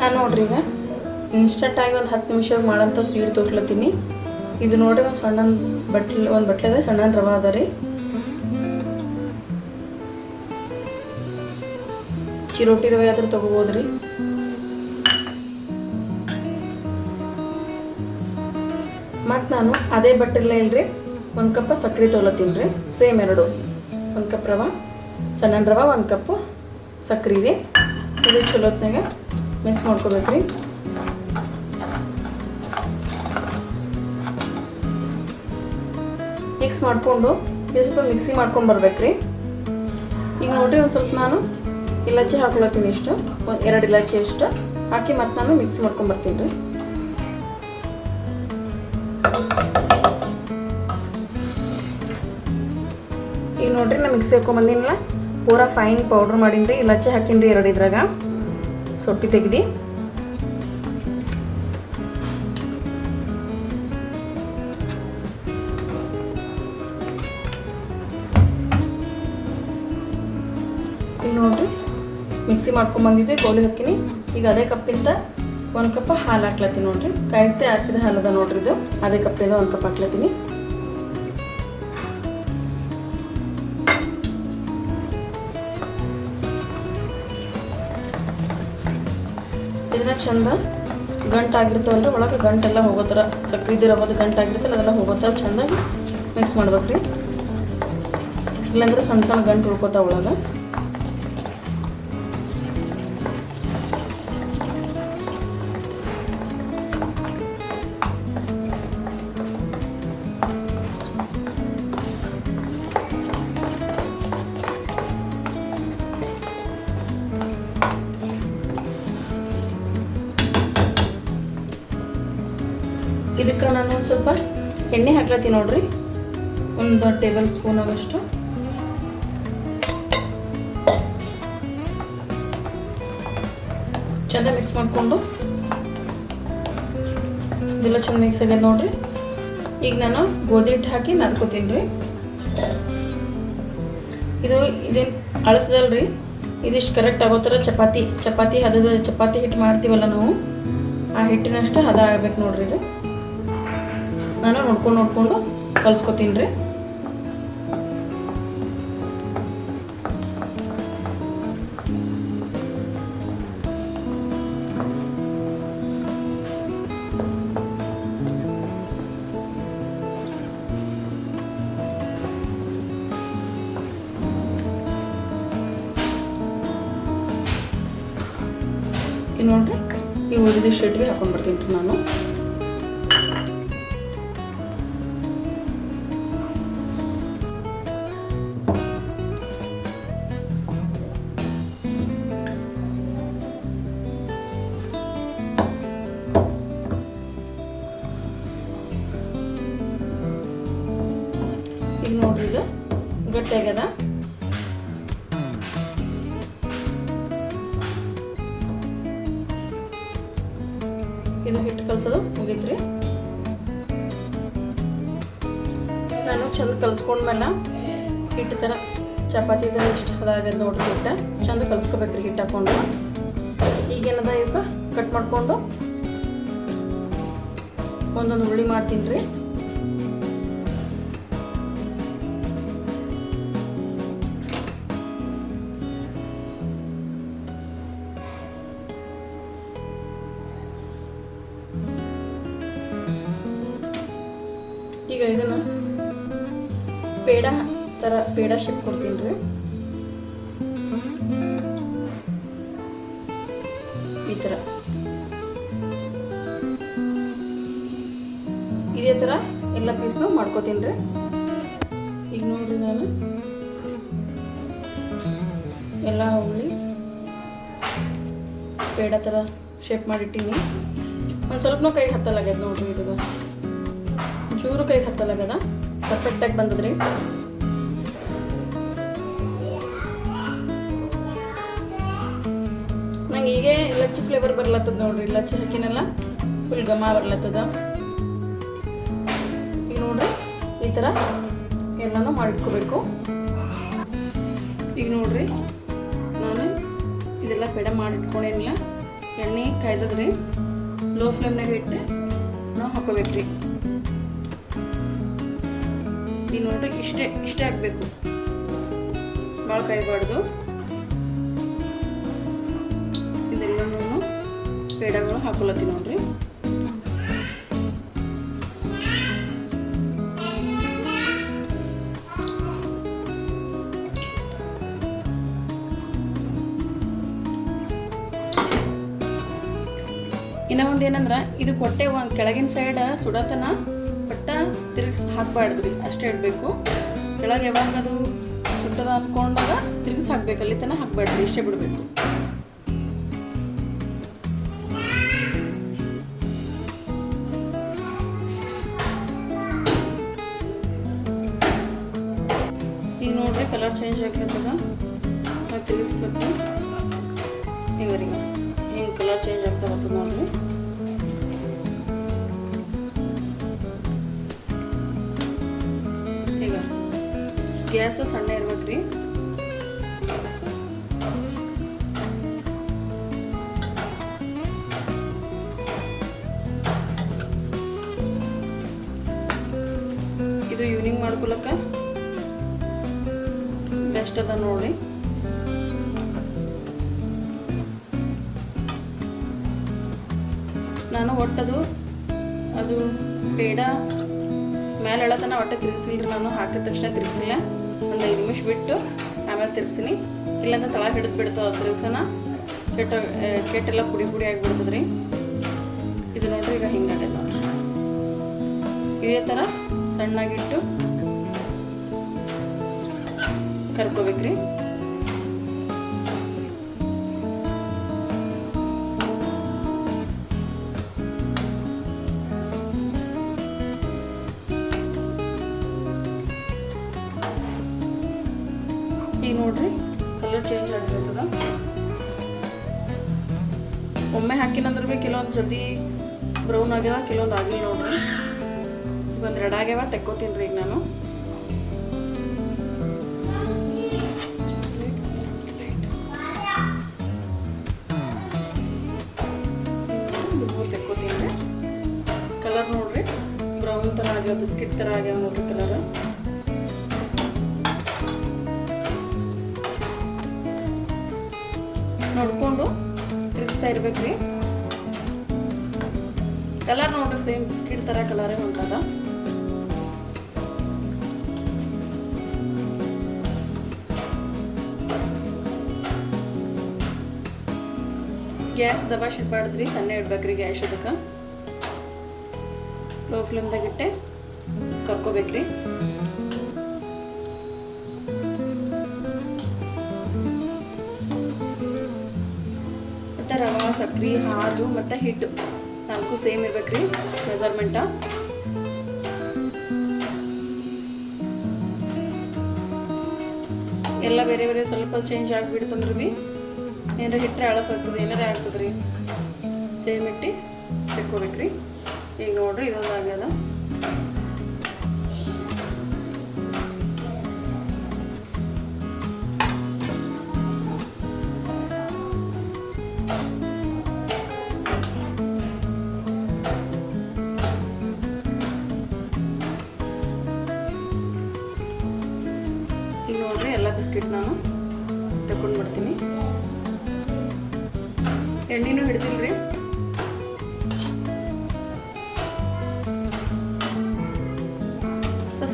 ನಾನು ನೋಡ್ರಿ ಈಗ ಇನ್ಸ್ಟಂಟಾಗಿ ಒಂದು 10 ನಿಮಿಷ ಮಾಡೋಂಥ ಸ್ವೀಟ್ ತೋರ್ಲತ್ತೀನಿ. ಇದು ನೋಡಿರಿ ಒಂದು ಸಣ್ಣ ಬಟ್ಲೆ ಸಣ್ಣ ರವೆ ಅದ ರೀ. ಚಿರೋಟಿ ರವೆ ಆದ್ರೆ ತೊಗೋಬೋದ್ರಿ. ಮತ್ತು ನಾನು ಅದೇ ಬಟ್ಟೆಲ್ಲ ಇಲ್ರಿ 1 ಕಪ್ ಸಕ್ಕರೆ ತೊಗೊಳತ್ತೀನಿ ರೀ. ಸೇಮ್ ಎರಡು 1 ಕಪ್ ರವೆ ಸಣ್ಣ ರವೆ 1 ಕಪ್ ಸಕ್ಕರೆ ರೀ. ಇದು ಚಲೋತ್ನಾಗ ಮಿಕ್ಸ್ ಮಾಡ್ಕೋಬೇಕ್ರಿ. ಮಿಕ್ಸ್ ಮಾಡಿಕೊಂಡು ಇದು ಸ್ವಲ್ಪ ಮಿಕ್ಸಿ ಮಾಡ್ಕೊಂಡು ಬರ್ಬೇಕ್ರಿ. ಈಗ ನೋಡಿರಿ ಒಂದು ಸ್ವಲ್ಪ ನಾನು ಇಲಾಚಿ ಹಾಕೊಳತ್ತೀನಿ. ಇಷ್ಟು 2 ಇಲಾಚಿ ಅಷ್ಟು ಹಾಕಿ ಮತ್ತು ನಾನು ಮಿಕ್ಸಿ ಮಾಡ್ಕೊಂಡು ಬರ್ತೀನಿ ರೀ. ಈಗ ನೋಡ್ರಿ ನಾನು ಮಿಕ್ಸಿ ಹಾಕೊಂಡ್ಬಂದಿನಲ್ಲ ಪೂರಾ ಫೈನ್ ಪೌಡ್ರ್ ಮಾಡೀನಿ. ಇಲಾಚಿ ಹಾಕಿನ್ರಿ 2 ಇದ್ರಾಗ ಸೊಟ್ಟಿ ತೆಗ್ದು. ಈಗ ನೋಡ್ರಿ ಮಿಕ್ಸಿ ಮಾಡ್ಕೊಂಡ್ಬಂದಿದ್ದೆ ಗೋಲಿ ಹಾಕಿನಿ. ಈಗ ಅದೇ ಕಪ್ಪಿಂದ 1 ಕಪ್ ಹಾಲು ಹಾಕ್ಲತ್ತೀನಿ ನೋಡ್ರಿ. ಕಾಯಿಸಿ ಆರಿಸಿದ ಹಾಲದ ನೋಡ್ರಿ ಇದು. ಅದೇ ಕಪ್ಪಿಂದ 1 ಕಪ್ ಹಾಕ್ಲತ್ತೀನಿ. ಇದನ್ನ ಚಂದ ಗಂಟಾಗಿರ್ತಾವಲ್ರಿ, ಒಳಗೆ ಗಂಟೆಲ್ಲ ಹೋಗೋ ಥರ ಸಕ್ಕರೆ ರವದ ಗಂಟಾಗಿರ್ತಲ್ಲ ಅದೆಲ್ಲ ಹೋಗೋ ಥರ ಚೆಂದಾಗಿ ಮಿಕ್ಸ್ ಮಾಡ್ಬೇಕ್ರಿ. ಇಲ್ಲಾಂದ್ರೆ ಸಣ್ಣ ಸಣ್ಣ ಗಂಟು ಉಳ್ಕೋತಾವ ಒಳಗೆ. ಇದಕ್ಕೆ ನಾನು ಒಂದು ಸ್ವಲ್ಪ ಎಣ್ಣೆ ಹಾಕ್ಲತ್ತೀನಿ ನೋಡ್ರಿ. 1 ಟೇಬಲ್ ಸ್ಪೂನ್ ಆಗೋಷ್ಟು. ಚೆಂದ ಮಿಕ್ಸ್ ಮಾಡಿಕೊಂಡು ಇದೆಲ್ಲ ಚೆಂದ ಮಿಕ್ಸ್ ಆಗ್ಯದ ನೋಡ್ರಿ. ಈಗ ನಾನು ಗೋಧಿ ಹಿಟ್ಟು ಹಾಕಿ ನಾದ್ಕೋತೀನಿ ರೀ. ಇದೇನು ಅಳಸದಲ್ರಿ, ಇದಿಷ್ಟು ಕರೆಕ್ಟ್ ಆಗೋ ಥರ ಚಪಾತಿ ಹಿಟ್ಟು ಮಾಡ್ತೀವಲ್ಲ ನಾವು, ಆ ಹಿಟ್ಟಿನಷ್ಟು ಹದ ಆಗ್ಬೇಕು ನೋಡ್ರಿ. ಇದು ನಾನು ನೋಡ್ಕೊಂಡು ಕಲ್ಸ್ಕೊತೀನಿ ರೀ. ಈಗ ನೋಡ್ರಿ ಈ ಉಳಿದಿಷ್ಟು ಹಿಟ್ಟು ಹಾಕೊಂಡು ಬರ್ತೀನಿ ರೀ ನಾನು. ಈಗ ನೋಡ್ರಿ ಇದು ಗಟ್ಟಿ ಆಗ್ಯದ. ಇದು ಹಿಟ್ಟು ಕಲಸೋದು ಮುಗೀತ್ರಿ. ನಾನು ಚಂದ ಕಲ್ಸ್ಕೊಂಡ್ಮೇಲೆ ಹಿಟ್ಟು ಥರ ಚಪಾತಿ ಥರ ಇಷ್ಟು ಹದ ಆಗ್ಯದ ನೋಡ್ರಿ. ಹಿಟ್ಟು ಚಂದ ಕಲ್ಸ್ಕೊಬೇಕ್ರಿ ಹಿಟ್ಟು ಹಾಕ್ಕೊಂಡು. ಈಗೇನದ ಇವಕ್ಕೆ ಕಟ್ ಮಾಡಿಕೊಂಡು ಒಂದೊಂದು ಉಳ್ಳಿ ಮಾಡ್ತೀನಿ ರೀ. ಈಗ ಇದನ್ನು ಪೇಡ ಶೇಪ್ ಕೊಡ್ತೀನಿ ರೀ. ಈ ಥರ ಇದೇ ಥರ ಎಲ್ಲ ಪೀಸ್ನು ಮಾಡ್ಕೋತೀನಿ ರೀ. ಈಗ ನೋಡ್ರಿ ನಾನು ಎಲ್ಲ ಉಳ್ಳಿ ಪೇಡ ಥರ ಶೇಪ್ ಮಾಡಿಟ್ಟೀನಿ. ಒಂದು ಸ್ವಲ್ಪನೂ ಕೈಗೆ ಹತ್ತಲಾಗ್ಯದ ನೋಡ್ರಿ. ಇದು ಚೂರು ಕೈಗೆ ಹತ್ತಲಾಗದ, ಪರ್ಫೆಕ್ಟಾಗಿ ಬಂದದ್ರಿ. ನಂಗೆ ಹೀಗೆ ಇಲಚ್ಚಿ ಫ್ಲೇವರ್ ಬರ್ಲತ್ತದ ನೋಡ್ರಿ. ಇಲಚ್ಚಿ ಹಾಕಿನೆಲ್ಲ ಫುಲ್ ಘಮ ಬರ್ಲತ್ತದ. ಈಗ ನೋಡ್ರಿ ಈ ಥರ ಎಲ್ಲನೂ ಮಾಡಿಟ್ಕೋಬೇಕು. ಈಗ ನೋಡ್ರಿ ನಾನು ಇದೆಲ್ಲ ಪೇಡ ಮಾಡಿಟ್ಕೊಂಡೇನಿಲ್ಲ. ಎಣ್ಣೆ ಕಾಯ್ದದ್ರಿ, ಲೋ ಫ್ಲೇಮ್ನಾಗ ಇಟ್ಟು ನಾವು ಹಾಕೋಬೇಕ್ರಿ. ಈಗ ನೋಡ್ರಿ ಇಷ್ಟೇ ಆಗಬೇಕು, ಭಾಳ ಕಾಯಬಾರ್ದು. ಇದೆಲ್ಲನೂ ಪೇಡಗಳು ಹಾಕೊಳತ್ತೀನಿ ನೋಡ್ರಿ. ಇನ್ನೂ ಒಂದು ಏನಂದ್ರೆ ಇದು ಕೊಟ್ಟೆ ಒಂದು ಕೆಳಗಿನ ಸೈಡ್ ಸುಡತನ ಬಟ್ಟ ತಿರುಗಿಸಿ ಹಾಕಬಾರ್ದ್ರಿ, ಅಷ್ಟೇ ಇಡಬೇಕು. ಕೆಳಗೆ ಯಾವಾಗ ಅದು ಸುಟ್ಟದ ಅಂದ್ಕೊಂಡಾಗ ತಿರುಗಿಸಿ ಹಾಕ್ಬೇಕು, ಅಲ್ಲಿ ತನಕ ಹಾಕಬಾರ್ದ್ರಿ, ಇಷ್ಟೇ ಬಿಡಬೇಕು. ಈಗ ನೋಡ್ರಿ ಕಲರ್ ಚೇಂಜ್ ಆಗ್ಲತ್ತದ, ನಾವು ತಿರುಗಿಸ್ಬೇಕು. ಈಗ ಹಿಂಗೆ ಕಲರ್ ಚೇಂಜ್ ಆಗ್ತಾ ಬರ್ತದೆ ನೋಡ್ರಿ. ಈಗ ಗ್ಯಾಸ್ ಸಣ್ಣ ಇರ್ಬೇಕ್ರಿ. ಇದು ಈವ್ನಿಂಗ್ ಮಾಡ್ಕೊಳಕ ಬೆಸ್ಟ್ ಅದ ನೋಡಿ. ನಾನು ಒಟ್ಟದು ಅದು ಪೇಡ ಮೇಲೆ ಎಳತನ ಒಟ್ಟೆ ತಿರುಗಿಸಿಲ್ರಿ, ನಾನು ಹಾಕಿದ ತಕ್ಷಣ ತಿರುಗಿಸಿಲ್ಲ, ಒಂದು 5 ನಿಮಿಷ ಬಿಟ್ಟು ಆಮೇಲೆ ತಿರುಗಿಸಿನಿ. ಇಲ್ಲಾಂದ್ರೆ ತಳ ಹಿಡಿದು ಬಿಡ್ತಾವೆ ತಿರುಗಿಸೋಣ, ಕೆಟ್ಟೆಲ್ಲ ಪುಡಿ ಪುಡಿ ಆಗಿಬಿಡ್ತದ್ರಿ. ಇದು ನೋಡ್ರಿ ಈಗ ಹಿಂಗಾಗಲ್ಲ ನೋಡ್ರಿ. ಇದೇ ಥರ ಸಣ್ಣಾಗಿಟ್ಟು ಕರ್ಕೋಬೇಕ್ರಿ. ಈಗ ನೋಡ್ರಿ ಕಲರ್ ಚೇಂಜ್ ಆಗಿರ್ತದ. ಒಮ್ಮೆ ಹಾಕಿನಂದ್ರೆ ಭೀ ಕೆಲವೊಂದು ಜಲ್ದಿ ಬ್ರೌನ್ ಆಗ್ಯಾವ, ಕೆಲವೊಂದು ಆಗಿಲ್ಲ ನೋಡ್ರಿ. ಒಂದು ರೆಡ್ ಆಗ್ಯಾವ, ತೆಕ್ಕೋತೀನಿ ರೀ ಈಗ ನಾನು. ತೆಕ್ಕೋತೀನಿ ರೀ. ಕಲರ್ ನೋಡ್ರಿ ಬ್ರೌನ್ ಥರ ಆಗ್ಯಾವ, ಬಿಸ್ಕಿಟ್ ಥರ ಆಗ್ಯಾವ ನೋಡ್ರಿ ಕಲರ್. ನೋಡ್ಕೊಂಡು ತಿರುಗಿಸ್ತಾ ಇರ್ಬೇಕ್ರಿ. ಕಲರ್ ನೋಡ್ರಿ ಸೇಮ್ ಬಿಸ್ಕಿಟ್ ಥರ ಕಲರೇ ಹೊಂಟದ. ಗ್ಯಾಸ್ ದಬಾಶ್ ಇಡ್ಬಾರ್ದ್ರಿ, ಸಣ್ಣ ಇಡ್ಬೇಕ್ರಿ ಗ್ಯಾಸ್. ಅದಕ್ಕೆ ಲೋ ಫ್ಲೇಮ್ದಾಗ ಇಟ್ಟೆ ಕರ್ಕೋಬೇಕ್ರಿ. ಮತ್ತು ರವೆ, ಸಕ್ರೆ, ಹಾಲು ಮತ್ತು ಹಿಟ್ಟು 4 ಸೇಮ್ ಇರ್ಬೇಕ್ರಿ ಮೆಜರ್ಮೆಂಟ. ಎಲ್ಲ ಬೇರೆ ಬೇರೆ ಸ್ವಲ್ಪ ಚೇಂಜ್ ಆಗಿಬಿಡ್ತಂದ್ರೆ ಭೀ ಏನಾರ ಹಿಟ್ಟರೆ ಅಳಸಾಗ್ತದೆ, ಏನಾರೇ ಆಗ್ತದೆ ರೀ. ಸೇಮ್ ಇಟ್ಟು ತೆಕ್ಕೋಬೇಕ್ರಿ. ಈಗ ನೋಡ್ರಿ ಇದೊಂದು ಆಗ್ಯದ. ಈಗ ನೋಡ್ರಿ ಎಲ್ಲ ಬಿಸ್ಕಿಟ್ ನಾನು ತಗೊಂಡು ಬಿಡ್ತೀನಿ. ಎಣ್ಣೆನೂ ಹಿಡ್ದಿಲ್ರಿ.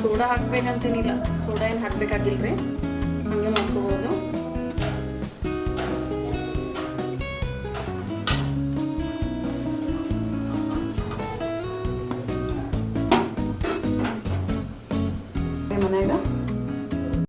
ಸೋಡಾ ಹಾಕ್ಬೇಕಂತೇನಿಲ್ಲ, ಸೋಡಾ ಏನು ಹಾಕ್ಬೇಕಾಗಿಲ್ರಿ, ಹಂಗೆ ಮಾಡ್ಕೋಬೋದು.